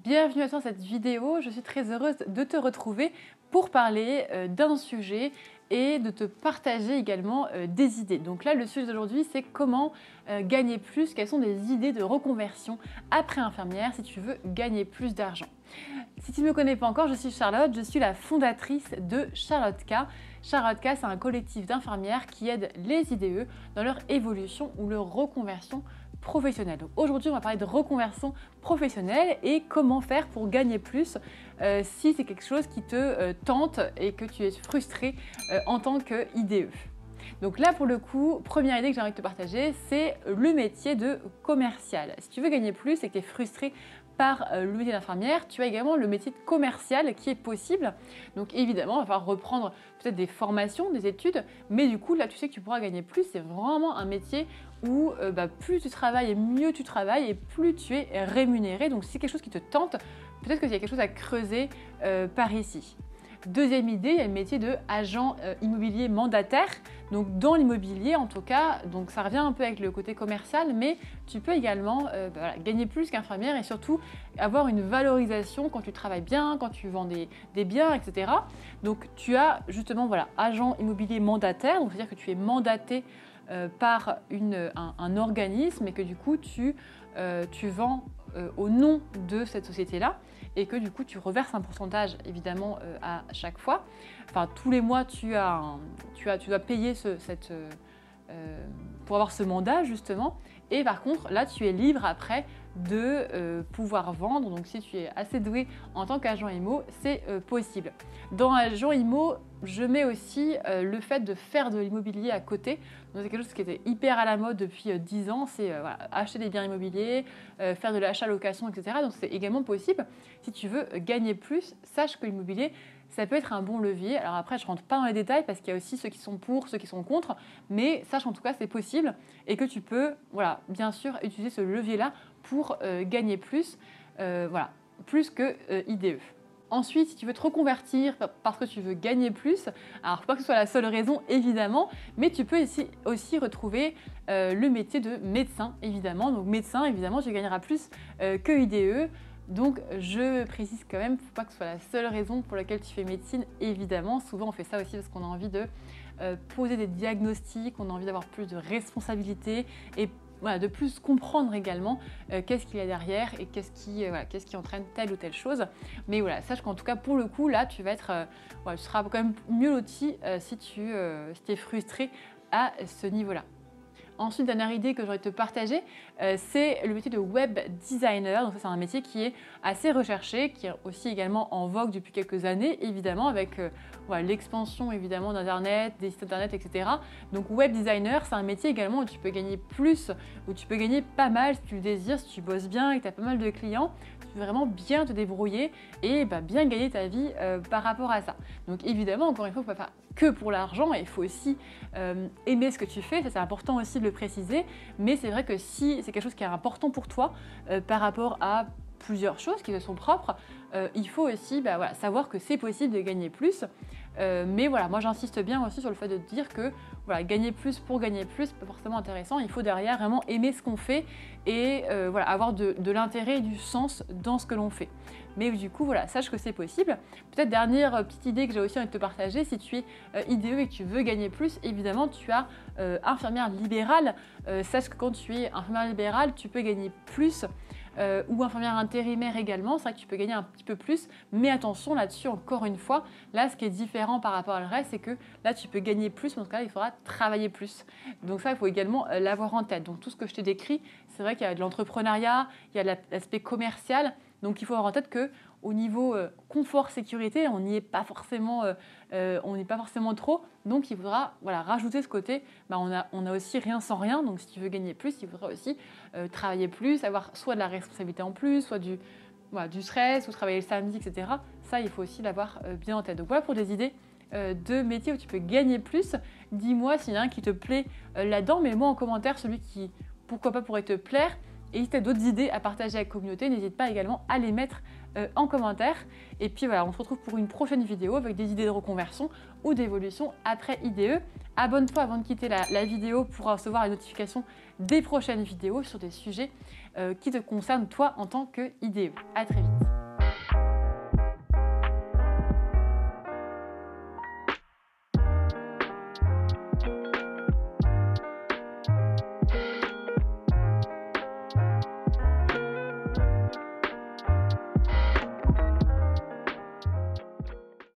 Bienvenue à toi dans cette vidéo, je suis très heureuse de te retrouver pour parler d'un sujet et de te partager également des idées. Donc là, le sujet d'aujourd'hui, c'est comment gagner plus, quelles sont des idées de reconversion après infirmière si tu veux gagner plus d'argent. Si tu ne me connais pas encore, je suis Charlotte, je suis la fondatrice de Charlotte K. Charlotte K, c'est un collectif d'infirmières qui aide les IDE dans leur évolution ou leur reconversion professionnelle. Donc aujourd'hui, on va parler de reconversion professionnelle et comment faire pour gagner plus si c'est quelque chose qui te tente et que tu es frustré en tant qu'IDE. Donc là, pour le coup, première idée que j'ai envie de te partager, c'est le métier de commercial. Si tu veux gagner plus et que tu es frustré par le métier d'infirmière, tu as également le métier de commercial qui est possible. Donc évidemment, il va falloir reprendre peut-être des formations, des études, mais du coup, là, tu sais que tu pourras gagner plus. C'est vraiment un métier où plus tu travailles et mieux tu travailles et plus tu es rémunéré. Donc si c'est quelque chose qui te tente, peut-être qu'il y a quelque chose à creuser par ici. Deuxième idée, il y a le métier de agent immobilier mandataire. Donc dans l'immobilier en tout cas, donc ça revient un peu avec le côté commercial, mais tu peux également gagner plus qu'infirmière et surtout avoir une valorisation quand tu travailles bien, quand tu vends des biens, etc. Donc tu as justement agent immobilier mandataire, donc c'est-à-dire que tu es mandaté par un organisme et que du coup tu vends au nom de cette société-là et que du coup tu reverses un pourcentage évidemment à chaque fois. Enfin tous les mois tu dois payer pour avoir ce mandat justement et par contre là tu es libre après de pouvoir vendre. Donc si tu es assez doué en tant qu'agent IMO, c'est possible. Dans agent IMO, je mets aussi le fait de faire de l'immobilier à côté. Donc c'est quelque chose qui était hyper à la mode depuis 10 ans, c'est acheter des biens immobiliers, faire de l'achat-location, etc. Donc c'est également possible. Si tu veux gagner plus, sache que l'immobilier, ça peut être un bon levier. Alors après, je ne rentre pas dans les détails parce qu'il y a aussi ceux qui sont pour, ceux qui sont contre, mais sache en tout cas c'est possible et que tu peux, bien sûr, utiliser ce levier-là pour gagner plus, plus que IDE. Ensuite, si tu veux te reconvertir parce que tu veux gagner plus, alors il ne faut pas que ce soit la seule raison évidemment, mais tu peux aussi retrouver le métier de médecin évidemment. Donc médecin évidemment, tu gagneras plus que IDE. Donc je précise quand même, il ne faut pas que ce soit la seule raison pour laquelle tu fais médecine évidemment. Souvent on fait ça aussi parce qu'on a envie de poser des diagnostics, on a envie d'avoir plus de responsabilités et de plus comprendre également qu'est-ce qu'il y a derrière et qu'est-ce qui entraîne telle ou telle chose. Mais sache qu'en tout cas pour le coup là tu vas être, tu seras quand même mieux loti si tu es frustré à ce niveau-là. Ensuite, dernière idée que j'aurais te partager, c'est le métier de web designer. Donc ça, c'est un métier qui est assez recherché, qui est aussi également en vogue depuis quelques années, évidemment, avec l'expansion évidemment d'Internet, des sites Internet, etc. Donc web designer, c'est un métier également où tu peux gagner plus, où tu peux gagner pas mal si tu le désires, si tu bosses bien et que tu as pas mal de clients. Tu peux vraiment bien te débrouiller et bien gagner ta vie par rapport à ça. Donc évidemment, encore une fois, il ne faut pas faire que pour l'argent, il faut aussi aimer ce que tu fais, ça c'est important aussi de le préciser, mais c'est vrai que si c'est quelque chose qui est important pour toi par rapport à plusieurs choses qui te sont propres, il faut aussi savoir que c'est possible de gagner plus. Mais moi j'insiste bien aussi sur le fait de dire que gagner plus pour gagner plus, c'est pas forcément intéressant. Il faut derrière vraiment aimer ce qu'on fait et avoir de l'intérêt et du sens dans ce que l'on fait. Mais du coup, sache que c'est possible. Peut-être dernière petite idée que j'ai aussi envie de te partager, si tu es IDE et que tu veux gagner plus, évidemment, tu as infirmière libérale. Sache que quand tu es infirmière libérale, tu peux gagner plus. Ou infirmière intérimaire également, c'est vrai que tu peux gagner un petit peu plus, mais attention là-dessus, encore une fois, là ce qui est différent par rapport à le reste, c'est que là tu peux gagner plus, mais en tout cas il faudra travailler plus. Donc ça, il faut également l'avoir en tête. Donc tout ce que je t'ai décrit, c'est vrai qu'il y a de l'entrepreneuriat, il y a l'aspect commercial, donc il faut avoir en tête que au niveau confort, sécurité, on n'y est pas forcément, trop. Donc il faudra rajouter ce côté, on a aussi rien sans rien. Donc si tu veux gagner plus, il faudra aussi travailler plus, avoir soit de la responsabilité en plus, soit du stress, ou travailler le samedi, etc. Ça, il faut aussi l'avoir bien en tête. Donc voilà pour des idées de métiers où tu peux gagner plus. Dis-moi s'il y en a un qui te plaît là-dedans, mets-moi en commentaire celui qui, pourquoi pas, pourrait te plaire. Et si tu as d'autres idées à partager avec la communauté, n'hésite pas également à les mettre en commentaire. Et puis on se retrouve pour une prochaine vidéo avec des idées de reconversion ou d'évolution après IDE. Abonne-toi avant de quitter la vidéo pour recevoir les notifications des prochaines vidéos sur des sujets qui te concerne toi en tant qu'IDE. À très vite.